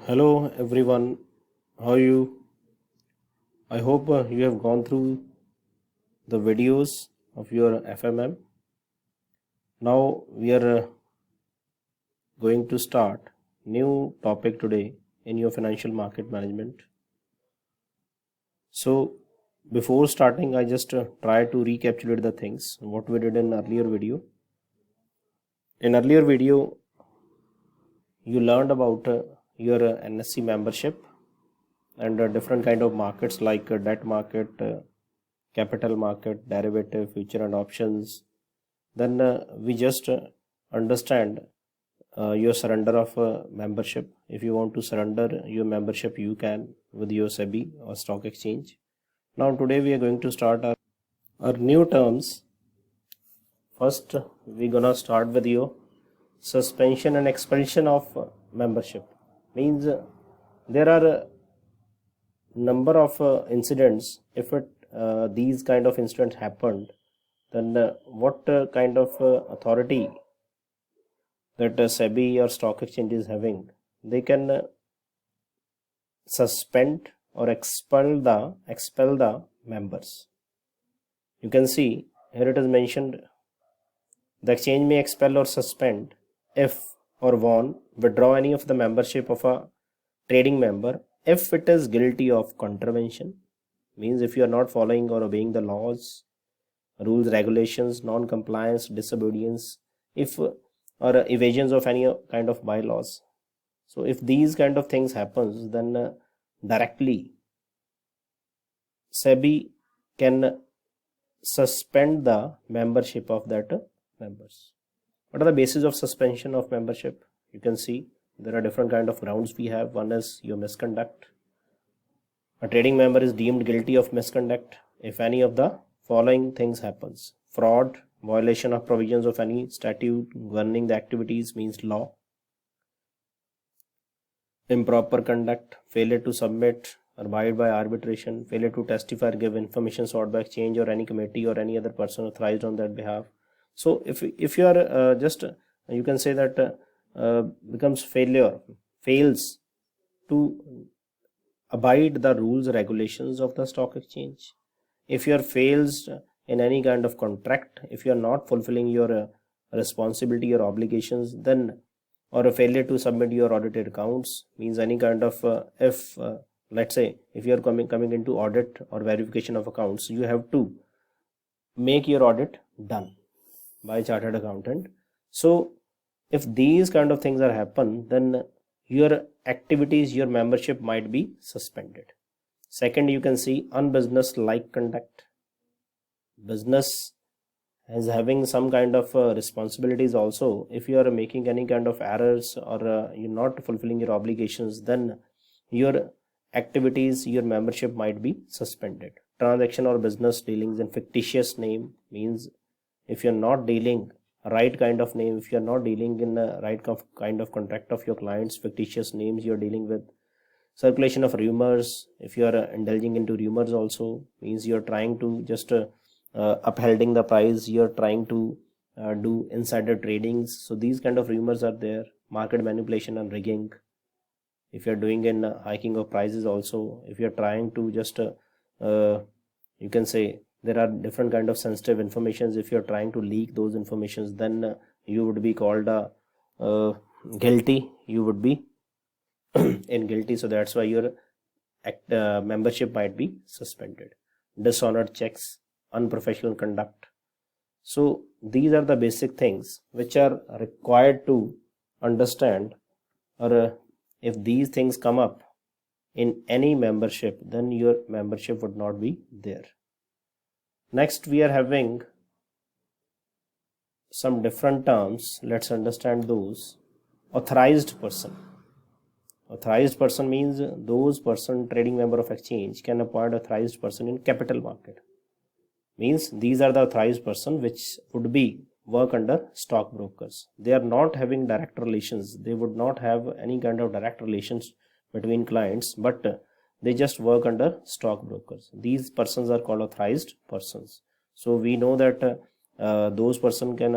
Hello everyone, how are you? I hope you have gone through the videos of your FMM. Now we are going to start new topic today in your financial market management. So before starting, I just try to recapitulate the things what we did in earlier video. In earlier video, you learned about your NSE membership and different kind of markets like debt market, capital market, derivative, future and options. Then we just understand your surrender of membership. If you want to surrender your membership, you can with your SEBI or stock exchange. Now today we are going to start our new terms. First we're gonna start with your suspension and expulsion of membership. Means there are a number of incidents. If these kind of incidents happened, then what kind of authority that SEBI or stock exchange is having, they can suspend or expel the members. You can see here it is mentioned, the exchange may expel or suspend if or one withdraw any of the membership of a trading member if it is guilty of contravention. Means if you are not following or obeying the laws, rules, regulations, non-compliance, disobedience, if or evasions of any kind of bylaws. So if these kind of things happens, then directly SEBI can suspend the membership of that members. What are the basis of suspension of membership? You can see there are different kind of grounds we have. One is your misconduct. A trading member is deemed guilty of misconduct if any of the following things happens: fraud, violation of provisions of any statute governing the activities, means law; improper conduct, failure to submit or abide by arbitration, failure to testify or give information sought by exchange or any committee or any other person authorized on that behalf. So if you are you can say that fails to abide the rules regulations of the stock exchange, if you are fails in any kind of contract, if you are not fulfilling your responsibility or obligations, then or a failure to submit your audited accounts, means any kind of if let's say if you are coming into audit or verification of accounts, you have to make your audit done by chartered accountant. So if these kind of things are happen, then your activities, your membership might be suspended. Second, you can see unbusiness like conduct. Business is having some kind of responsibilities also. If you are making any kind of errors or you're not fulfilling your obligations, then your activities, your membership might be suspended. Transaction or business dealings in fictitious name, means if you're not dealing right kind of name, if you're not dealing in the right kind of contract of your clients, fictitious names you're dealing with. Circulation of rumors, if you are indulging into rumors also, means you're trying to just upholding the price, you're trying to do insider tradings. So these kind of rumors are there. Market manipulation and rigging, if you're doing in hiking of prices also, if you're trying to just you can say there are different kind of sensitive informations, if you're trying to leak those informations, then you would be called guilty, you would be in guilty. So that's why your membership might be suspended. Dishonored checks, unprofessional conduct. So these are the basic things which are required to understand, or if these things come up in any membership, then your membership would not be there. Next, we are having some different terms. Let's understand those. Authorized person. Authorized person means those person, trading member of exchange, can appoint authorized person in capital market. Means these are the authorized person which would be work under stockbrokers. They are not having direct relations. They would not have any kind of direct relations between clients, but they just work under stockbrokers. These persons are called authorized persons. So we know that those person can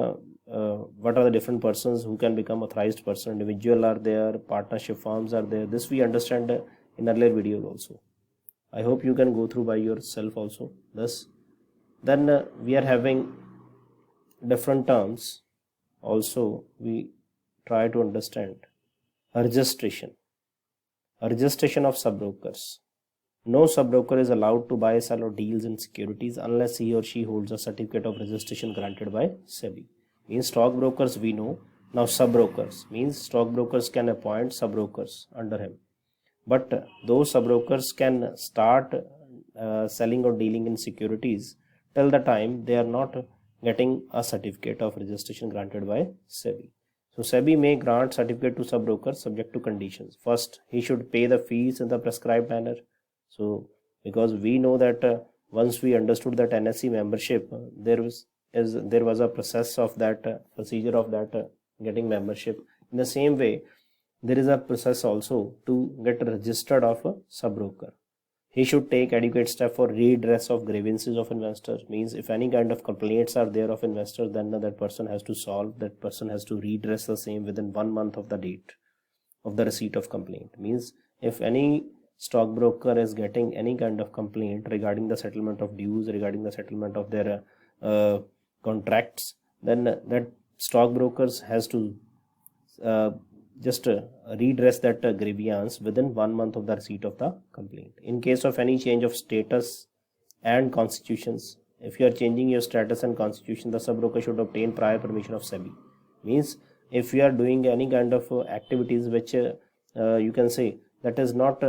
what are the different persons who can become authorized person. Individual are there, partnership firms are there. This we understand in earlier videos also. I hope you can go through by yourself also this. Then we are having different terms also. We try to understand registration of sub-brokers. No sub-broker is allowed to buy, sell or deals in securities unless he or she holds a certificate of registration granted by SEBI. Means stockbrokers we know. Now sub-brokers means stockbrokers can appoint sub-brokers under him. But those sub-brokers can start selling or dealing in securities till the time they are not getting a certificate of registration granted by SEBI. So SEBI may grant certificate to sub-brokers subject to conditions. First, he should pay the fees in the prescribed manner. So because we know that once we understood that NSE membership, there was a process of that procedure of that getting membership. In the same way, there is a process also to get registered of a sub-broker. He should take adequate step for redress of grievances of investors. Means if any kind of complaints are there of investors, then that person has to solve, that person has to redress the same within 1 month of the date of the receipt of complaint. Means if any stockbroker is getting any kind of complaint regarding the settlement of dues, regarding the settlement of their contracts, then that stockbrokers has to just redress that grievance within 1 month of the receipt of the complaint. In case of any change of status and constitutions, if you are changing your status and constitution, the sub-broker should obtain prior permission of SEBI. Means if you are doing any kind of activities which you can say that is not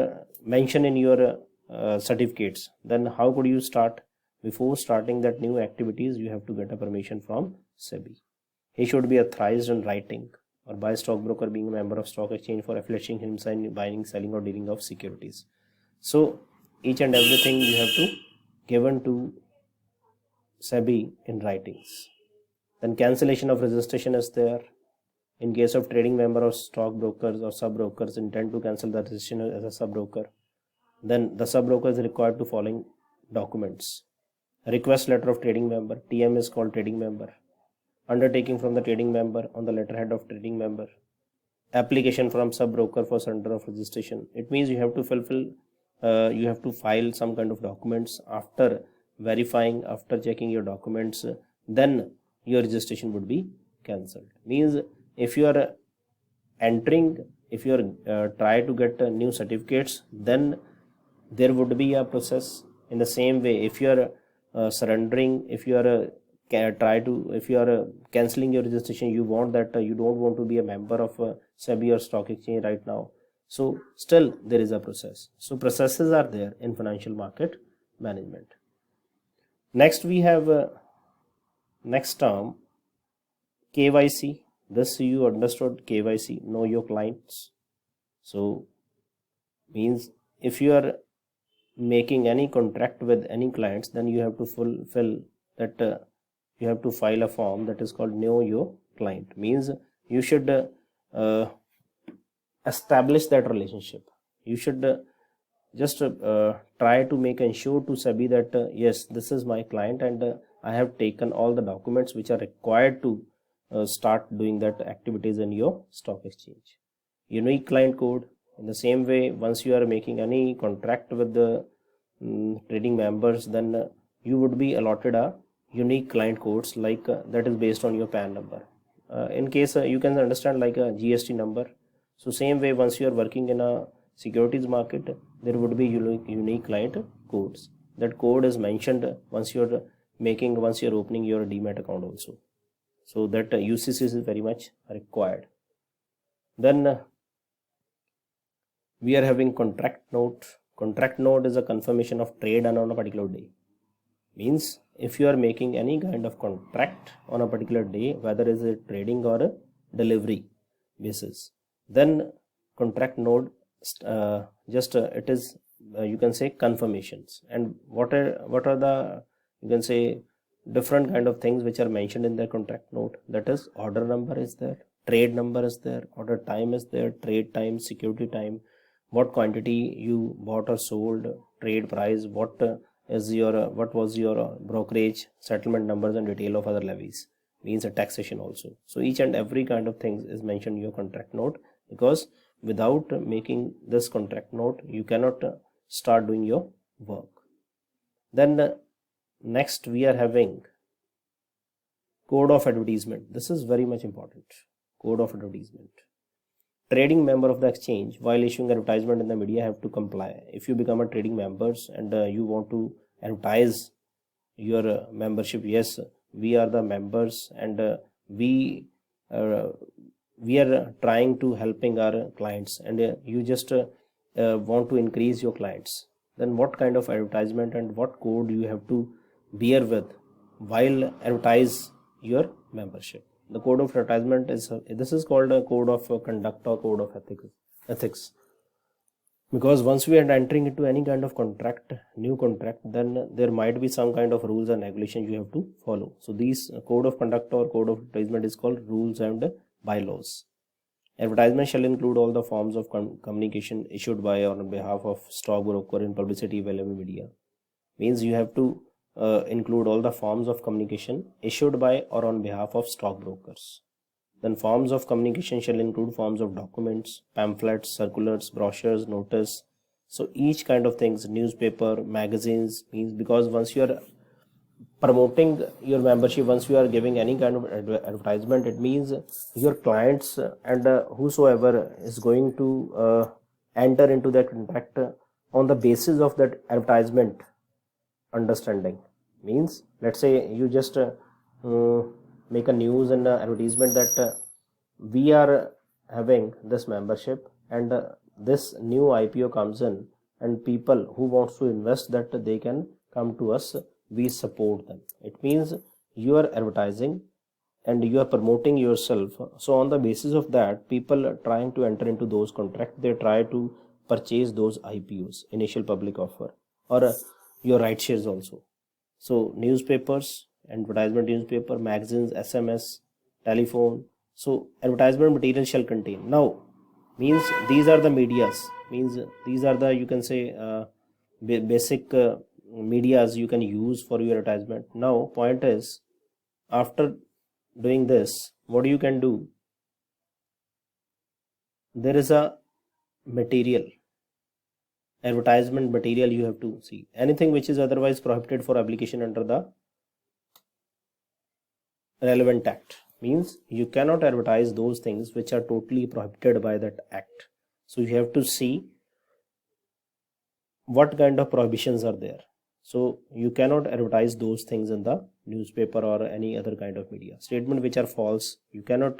mentioned in your certificates, then how could you start? Before starting that new activities, you have to get a permission from SEBI. He should be authorized in writing or by stockbroker being a member of stock exchange for affiliating himself in buying, selling or dealing of securities. So each and everything you have to given to SEBI in writings. Then cancellation of registration is there. In case of trading member of stockbrokers or sub-brokers intend to cancel the registration as a sub-broker, then the sub-broker is required to following documents. Request letter of trading member, TM is called trading member. Undertaking from the trading member on the letterhead of trading member. Application from sub-broker for surrender of registration. It means you have to fulfill, you have to file some kind of documents. After verifying, after checking your documents, then your registration would be cancelled. Means if you are entering, if you are try to get new certificates, then there would be a process. In the same way, if you are surrendering, if you are if you are cancelling your registration, you want that you don't want to be a member of SEBI or stock exchange right now, so still there is a process. So processes are there in financial market management. Next we have next term, KYC. This you understood, KYC, know your clients. So means if you are making any contract with any clients, then you have to fulfill that you have to file a form that is called know your client. Means you should establish that relationship. You should just try to make ensure to SEBI that yes, this is my client and I have taken all the documents which are required to start doing that activities in your stock exchange. Unique client code. In the same way, once you are making any contract with the trading members, then you would be allotted a unique client codes like that is based on your PAN number. In case you can understand like a GST number. So same way, once you are working in a securities market, there would be unique client codes. That code is mentioned once you are opening your demat account also. So that UCC is very much required. Then we are having contract note. Contract note is a confirmation of trade done on a particular day. Means if you are making any kind of contract on a particular day, whether is it trading or a delivery basis, then contract note it is you can say confirmations. And what are the you can say different kind of things which are mentioned in the contract note. That is order number is there, trade number is there, order time is there, trade time, security time, what quantity you bought or sold, trade price, what is your what was your brokerage, settlement numbers, and detail of other levies, means a taxation also. So each and every kind of things is mentioned in your contract note, because without making this contract note you cannot start doing your work. Then next we are having code of advertisement. This is very much important. Code of advertisement. Trading member of the exchange, while issuing advertisement in the media, have to comply. If you become a trading members and you want to advertise your membership, yes, we are the members, and we are trying to helping our clients, and you just want to increase your clients, then what kind of advertisement and what code you have to bear with while advertise your membership. The code of advertisement is this is called a code of conduct or code of ethics, because once we are entering into any kind of new contract, then there might be some kind of rules and regulations you have to follow. So these code of conduct or code of advertisement is called rules and bylaws. Advertisement shall include all the forms of communication issued by or on behalf of stockbroker in publicity available media. Means you have to include all the forms of communication issued by or on behalf of stockbrokers. Then forms of communication shall include forms of documents, pamphlets, circulars, brochures, notice. So each kind of things, newspaper, magazines, means because once you are promoting your membership, once you are giving any kind of advertisement, it means your clients and whosoever is going to enter into that contract on the basis of that advertisement understanding. Means let's say you just make a news and advertisement that we are having this membership, and this new IPO comes in, and people who wants to invest, that they can come to us, we support them. It means you are advertising and you are promoting yourself. So on the basis of that, people trying to enter into those contracts, they try to purchase those IPOs, initial public offer, or your right shares also. So newspapers, advertisement newspaper, magazines, SMS, telephone. So advertisement material shall contain. Now means these are the medias. Means these are the, you can say, basic medias you can use for your advertisement. Now point is, after doing this, what you can do, there is a material, advertisement material you have to see. Anything which is otherwise prohibited for application under the relevant act, means you cannot advertise those things which are totally prohibited by that act. So you have to see what kind of prohibitions are there. So you cannot advertise those things in the newspaper or any other kind of media. Statement which are false, you cannot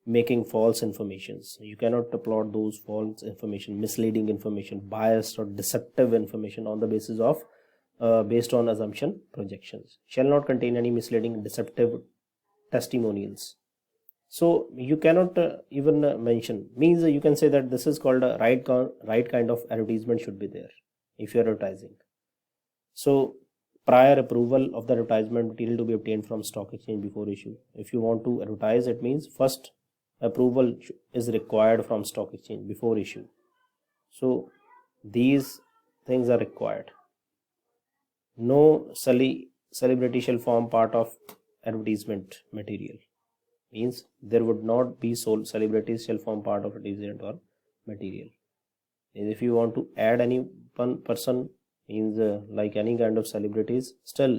making false informations, you cannot upload those false information, misleading information, biased or deceptive information on the basis of based on assumption projections, shall not contain any misleading, deceptive testimonials. So you cannot even mention, means you can say that this is called a right kind of advertisement should be there if you are advertising. So prior approval of the advertisement material to be obtained from stock exchange before issue. If you want to advertise, it means first approval is required from stock exchange before issue. So these things are required. No celebrity shall form part of advertisement material, means there would not be celebrities shall form part of advertisement or material. And if you want to add any one person, means like any kind of celebrities, still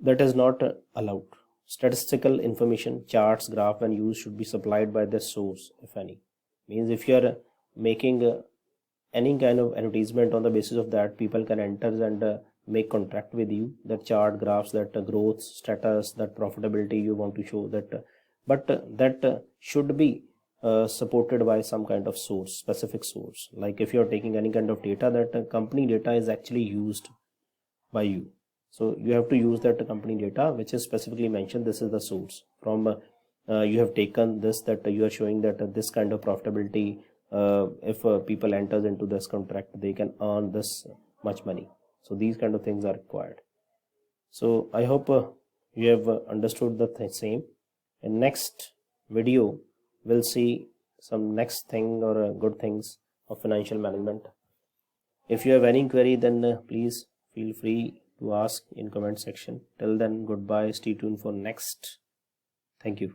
that is not allowed. Statistical information, charts, graph and use should be supplied by the source, if any. Means if you are making any kind of advertisement, on the basis of that people can enter and make contract with you, that chart, graphs, that growth status, that profitability you want to show, that but that should be supported by some kind of source, specific source. Like if you are taking any kind of data, that company data is actually used by you, so you have to use that company data which is specifically mentioned, this is the source from you have taken this, that you are showing that this kind of profitability, if people enters into this contract, they can earn this much money. So these kind of things are required. So I hope you have understood the same. In next video we'll see some next thing or good things of financial management. If you have any query, then please feel free to ask in comment section. Till then, goodbye. Stay tuned for next. Thank you.